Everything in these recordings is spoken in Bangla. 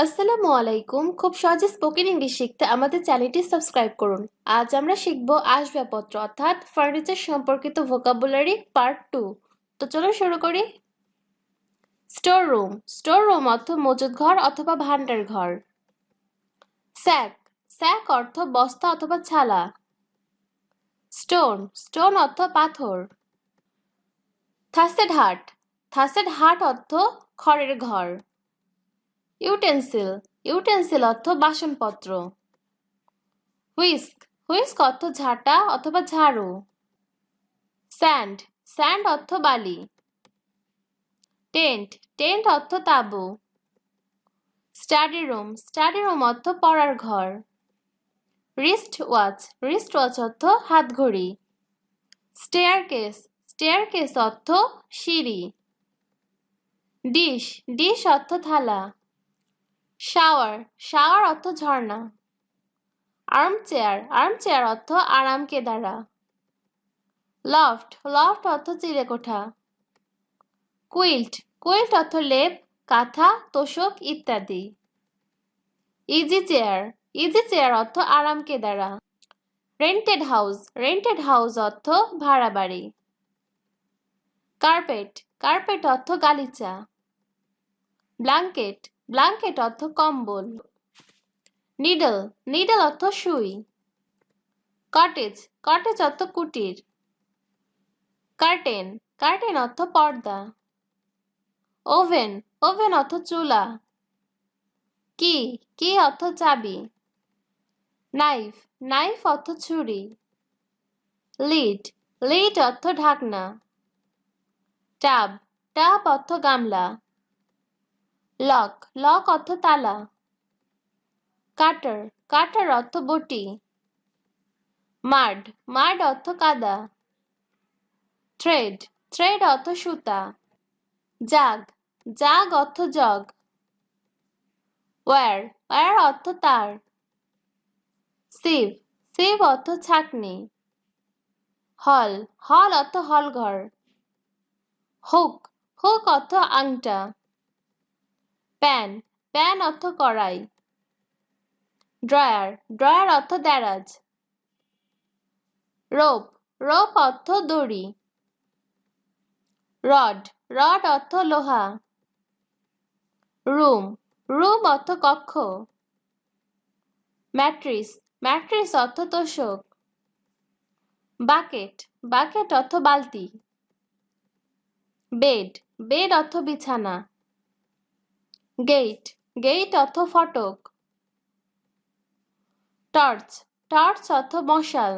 আসসালামু আলাইকুম। খুব সহজে স্পোকেন ইংলিশ শিখতে আমাদের চ্যানেলটি সাবস্ক্রাইব করুন। আজ আমরা শিখব আসবাবপত্র অর্থাৎ ফার্নিচার সম্পর্কিত ভোকাবুলারি পার্ট 2। তো চলো শুরু করি। Store room. স্টোর রুম অর্থ মজুদ ঘর অথবা ভান্ডার ঘর। স্যাক। স্যাক অর্থ বস্তা অথবা ছালা। স্টোন। স্টোন অর্থ পাথর। থাসেড হাট। থাসেড হাট অর্থ খড়ের ঘর। ইউটেন্সিল। ইউটেন্সিল অর্থ বাসনপত্র। হুইস্ক। হুইস্ক অর্থ ঝাঁটা অথবা ঝাড়ু। স্যান্ড। স্যান্ড অর্থ বালি। টেন্ট। টেন্ট অর্থ তাঁবু। Study room. স্টাডি রুম অর্থ পড়ার ঘর। Wrist watch. রিস্ট ওয়াচ অর্থ হাতঘড়ি। স্টেয়ারকেস। স্টেয়ারকেস অর্থ সিঁড়ি। ডিশ। ডিশ অর্থ থালা। শাওয়ার। শাওয়ার অর্থ ঝর্ণা। আর্মচেয়ার। আর্মচেয়ার অর্থ আরাম কেদারা। লফট। লফট অর্থ চিলেকোঠা। কুইল্ট। কুইল্ট অর্থ লেপ, কাঁথা, তোশক ইত্যাদি। Easy chair. ইজি চেয়ার অর্থ আরাম কেদারা। Rented house. রেন্টেড হাউস অর্থ ভাড়া বাড়ি। কার্পেট। কার্পেট অর্থ গালিচা। ব্ল্যাঙ্কেট। ব্ল্যাঙ্কেট অর্থ কম্বল। নিডল। নিডল অর্থ সুই। কটেজ। কটেজ অর্থ কুটির। কার্টেন। কার্টেন অর্থ পর্দা। ওভেন। ওভেন অর্থ চুলা। কি। কি অর্থ চাবি। নাইফ। নাইফ অর্থ ছুরি। লিড। লিড অর্থ ঢাকনা। টাব। টাব অর্থ গামলা। লক। লক অর্থ তালা। কাটার। কাটার অর্থ বটি। মাড। মাড অর্থ কাদা। থ্রেড। থ্রেড অর্থ সুতা। জাগ। জাগ অর্থ জগ। ওয়্যার। ওয়্যার অর্থ তার। সিভ। সিভ অর্থ ছাঁকনি। হল। হল অর্থ হলঘর। হুক। হুক অর্থ আংটা। প্যান। প্যান অর্থ কড়াই। ড্রয়ার। ড্রয়ার অর্থ দেরাজ। রোপ। রোপ অর্থ দড়ি। রড। রড অর্থ লোহা। রুম। রুম অর্থ কক্ষ। ম্যাট্রিস। ম্যাট্রিস অর্থ তোশক। বাকেট। বাকেট অর্থ বালতি। বেড। বেড অর্থ বিছানা। গেট। গেট অর্থ ফটক। টর্চ। টর্চ অর্থ মশাল।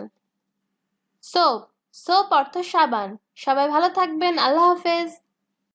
সোপ। সোপ অর্থ সাবান। সবাই ভালো থাকবেন। আল্লাহ হাফেজ।